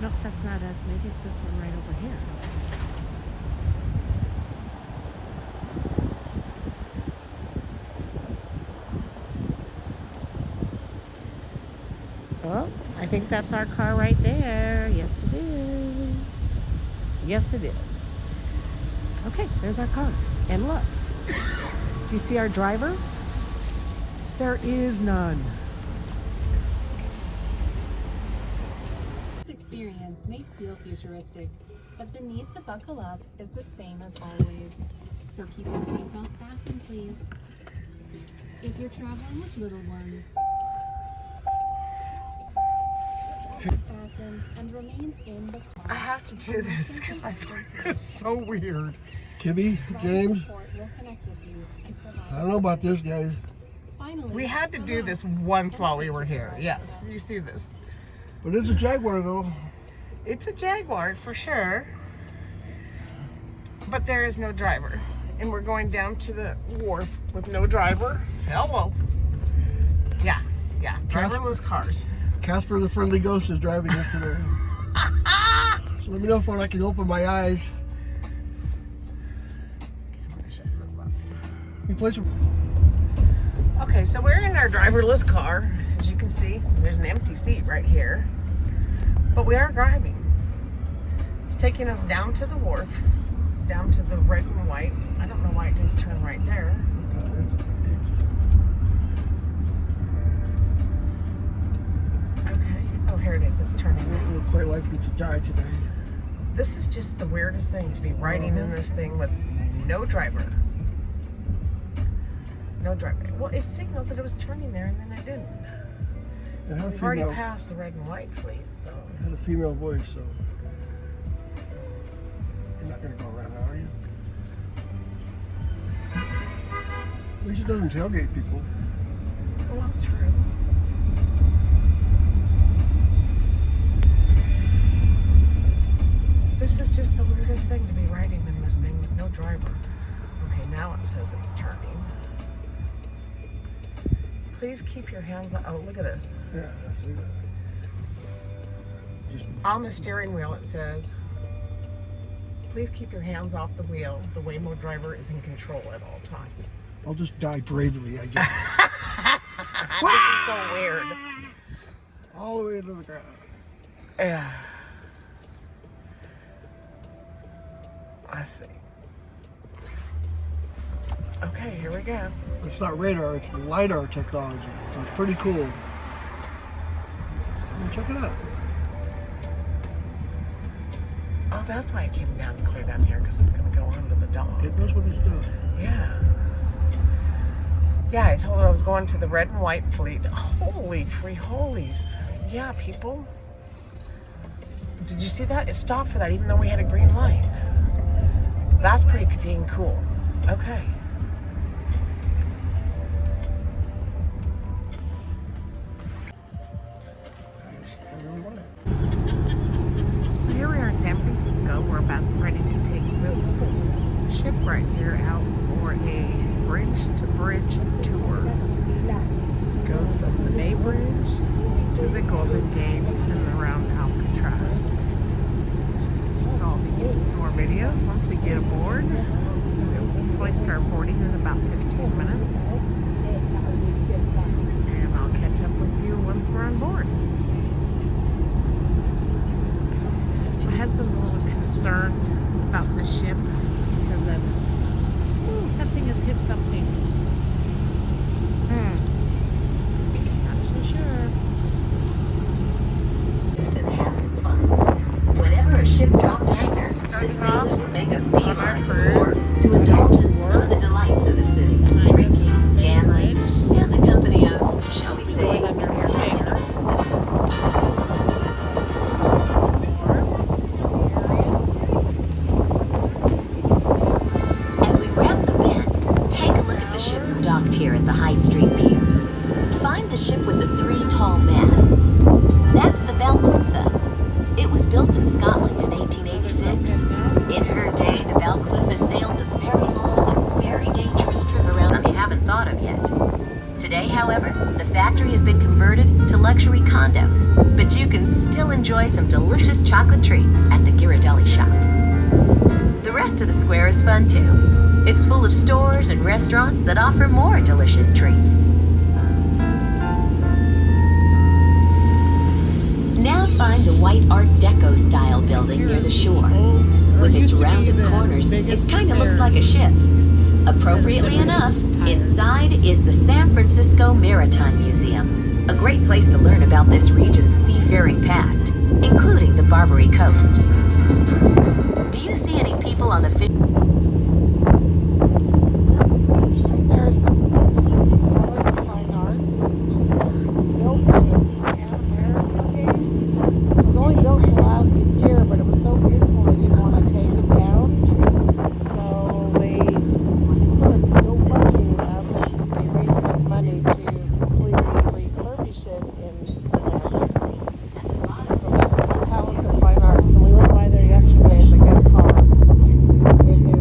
Nope, that's not us. Maybe it's this one right over here. Oh, I think that's our car right there. Yes, it is. Yes, it is. Okay, there's our car. And look, do you see our driver? There is none. This experience may feel futuristic, but the need to buckle up is the same as always. So keep your seatbelt fastened, please. If you're traveling with little ones, fasten and remain in the car. I have to do this because I find this so weird. Timmy, James, Support will connect with you and provide I don't know about this, guys. Finally, We had to do this once while we were here. Yes, you see this. But it's a Jaguar, though. It's a Jaguar for sure. But there is no driver. And we're going down to the wharf with no driver. Hello. Yeah, driverless cars. Casper the Friendly Ghost is driving us today. So let me know when I can open my eyes. You play some. Okay, so we're in our driverless car. As you can see, there's an empty seat right here. But we are driving. It's taking us down to the wharf, down to the red and white. I don't know why it didn't turn right there. Okay. Oh, here it is. It's turning. We're quite likely to die today. This is just the weirdest thing to be riding in this thing with no driver. No driver. Well, it signaled that it was turning there and then it didn't. It had a We've already female, passed the red and white fleet, so. it had a female voice, so. You're not going to go around now, are you? At least it doesn't tailgate people. Well, true. This is just the weirdest thing to be riding in this thing with no driver. Okay, now it says it's turning. Please keep your hands on. Oh, look at this. Yeah, I see that. Just On the steering wheel, it says, please keep your hands off the wheel. The Waymo driver is in control at all times. I'll just die bravely, I guess. This is so weird. All the way to the ground. Yeah. Let's see. Okay, here we go. It's not radar, it's LiDAR technology. So it's pretty cool. Well, check it out. Oh, that's why it came down clear down here, because it's going to go onto the dog. It knows what it's doing. Yeah. Yeah, I told her I was going to the red and white fleet. Holy free holies. Yeah, people. Did you see that? It stopped for that, even though we had a green light. That's pretty dang cool. Okay. I really want it. So here we are in San Francisco. We're about ready to take this ship right here out for a bridge-to-bridge tour. It goes from the Bay Bridge to the Golden Gate and around Alcatraz. So I'll be getting some more videos once we get aboard. We'll probably start boarding in about 15 minutes. And I'll catch up with you once we're on board. My husband's a little concerned about the ship because of, that thing has hit something. Not so sure. And have some fun. Whenever a ship dropped anchor, the starting off sailors would make a on beeline our to the port cruise. to indulge in some of the delights of the city. Drinking, gambling, and the company of, shall we say, Going under here later. close, but you can still enjoy some delicious chocolate treats at the Ghirardelli shop. The rest of the square is fun too. It's full of stores and restaurants that offer more delicious treats. Now find the white Art Deco style building near the shore. With its rounded corners, it kind of looks like a ship. Appropriately enough, inside is the San Francisco Maritime Museum, a great place to learn about this region's seafaring past, including the Barbary Coast. Do you see any people on the fish? There's Fine Arts. Built by the Pan American days. It was only built in last year, but it was so beautiful they didn't want to take it down. So they put a GoFundMe up. They raised enough money to completely refurbish it into cement. So that's Palace of Fine Arts. And we went by there yesterday in the GoCar. It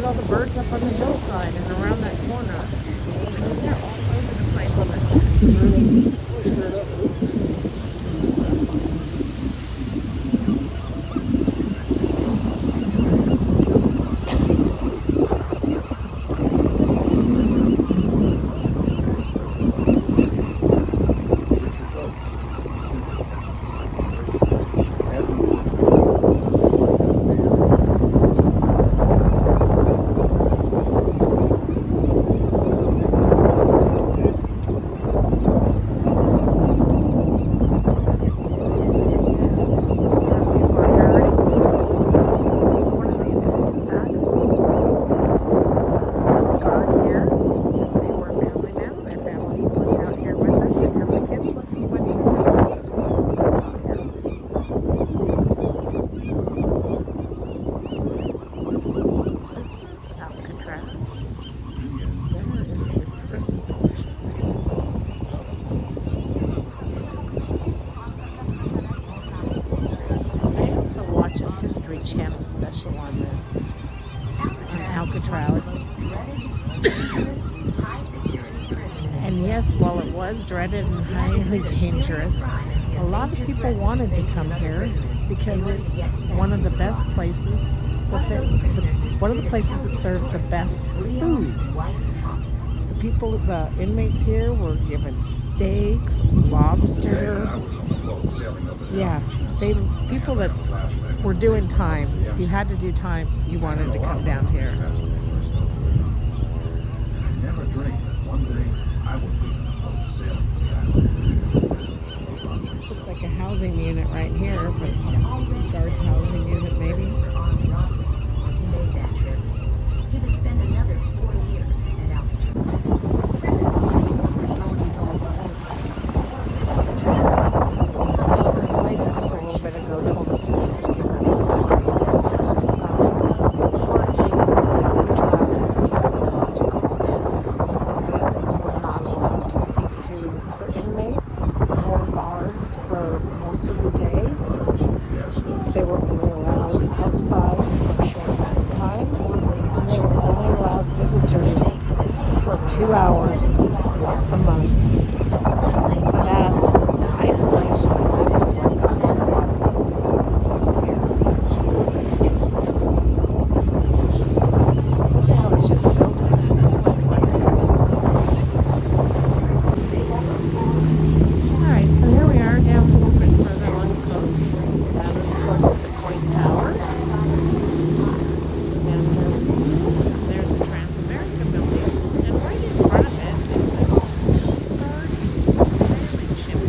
All the birds up on the hillside and around that corner. I mean, they're all over the place on this side. Channel special on this, on Alcatraz. And yes, while it was dreaded and highly dangerous, a lot of people wanted to come here because it's one of the best places, one of the places that serve the best food. The inmates here were given steaks, lobster. Yeah, people that were doing time. If you had to do time, you wanted to come down here. This looks like a housing unit right here, but guards housing unit maybe. He would spend another 4 years at Alcatraz. Just a little bit ago told us that there's too many stories. Alcatraz was a psychological were not allowed to speak to the inmates or guards for most of the day. They were only allowed outside for a short amount of time, and they were only allowed visitors for 2 hours once a month. That isolation. Ship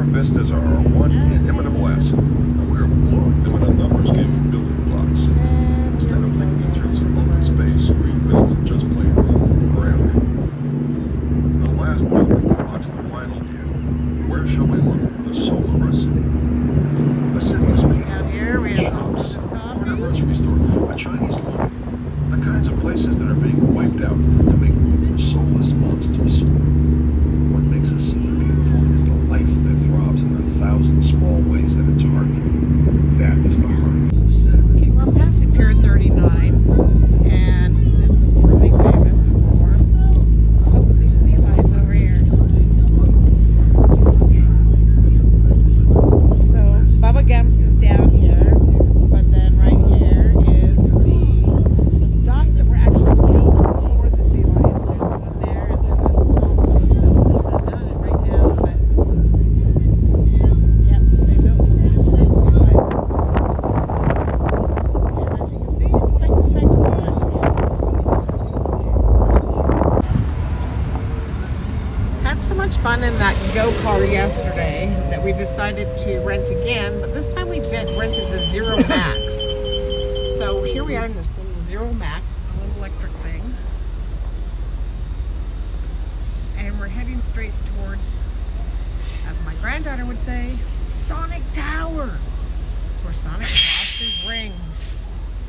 Our vistas are our one inimitable asset, and we're blowing them in a numbers game of building blocks. Instead of thinking in terms of open space, green belts, and just plain room to move around in. The last building blocks the final view. Where shall we look for the soul of our city? A city is made Down here we have shops, Osmosis a Coffee. corner grocery store, a Chinese laundry. The kinds of places that are being wiped out to make room for soulless monsters. What makes a city beautiful is the life that throbs in the thousand small ways at its heart. That is the heart of the city. Okay, we're passing Pier 39, and this is really famous for these sea lions over here. So Bubba Gumps is down here, but then right here is the docks that were actually built for the sea lions. There's one there, and then this one also was built. They're not it right now, but yep, they built one just for the sea lions. And as you can see, it's quite the spectacle out here. Had so much fun in that go-kart yesterday that we decided to rent again, but this time we rented the Zero Max. So here we are in this little Zero Max. It's a little electric thing. And we're heading straight towards, as my granddaughter would say, Sonic Tower. It's where Sonic lost his rings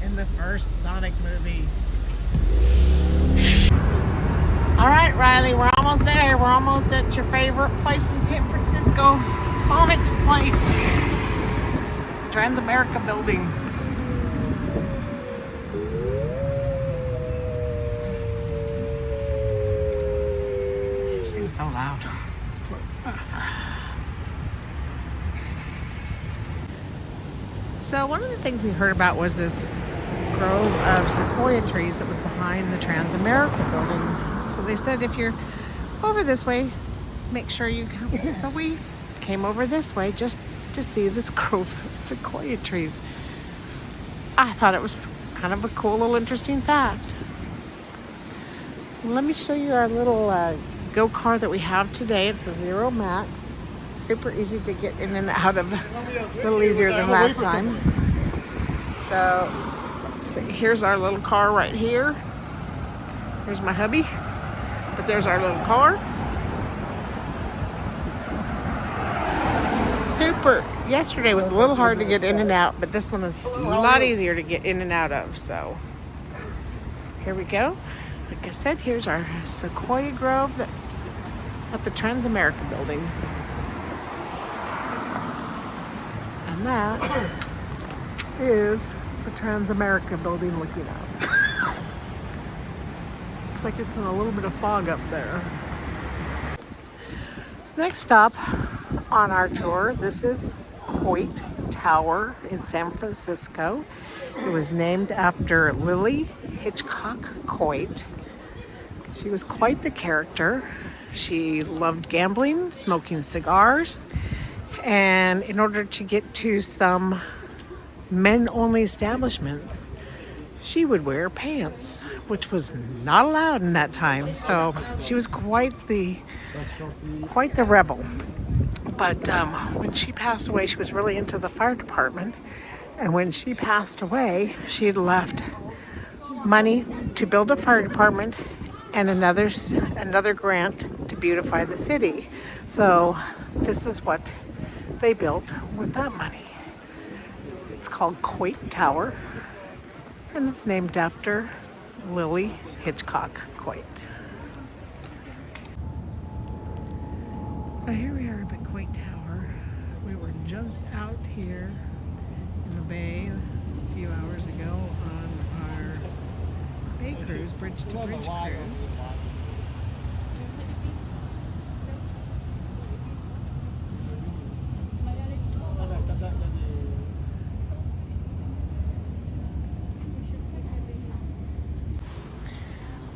in the first Sonic movie. All right, Riley, we're almost there. We're almost at your favorite place in San Francisco, Sonic's place. Transamerica building. Seems so loud. So one of the things we heard about was this grove of sequoia trees that was behind the Transamerica building. So they said if you're over this way, make sure you come. So we came over this way just to see this grove of sequoia trees. I thought it was kind of a cool little interesting fact. So let me show you our little go-kart that we have today. It's a Zero Max. Super easy to get in and out of. A little easier than last time. So here's our little car right here. Here's my hubby. But there's our little car. Super. Yesterday was a little hard to get in and out, but this one is a lot easier to get in and out of. So here we go. Like I said, here's our sequoia grove that's at the Transamerica building. And that is the Transamerica building looking up. Looks like it's in a little bit of fog up there. Next stop on our tour, this is Coit Tower in San Francisco. It was named after Lily Hitchcock Coit. She was quite the character. She loved gambling, smoking cigars, and in order to get to some men-only establishments, she would wear pants, which was not allowed in that time. So she was quite the rebel. But when she passed away, she was really into the fire department. And when she passed away, she had left money to build a fire department and another grant to beautify the city. So this is what they built with that money. It's called Coit Tower, and it's named after Lily Hitchcock Coit. So here we are at Coit Tower. We were just out here in the bay a few hours ago on our bay cruise, bridge to bridge cruise.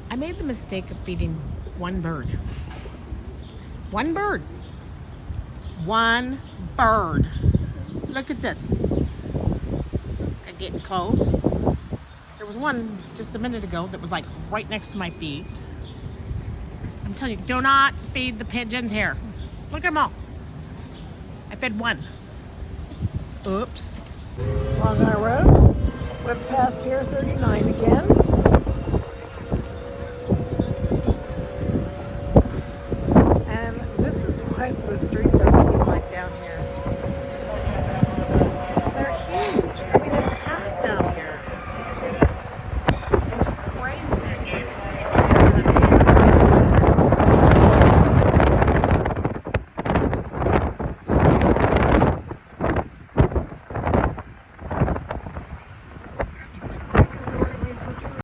I made the mistake of feeding one bird. One bird. One bird. Look at this. I'm getting close. There was one just a minute ago that was like right next to my feet. I'm telling you, do not feed the pigeons here. Look at them all. I fed one. Oops. Along our road, we're past Pier 39 again. And this is what the streets are looking like down here.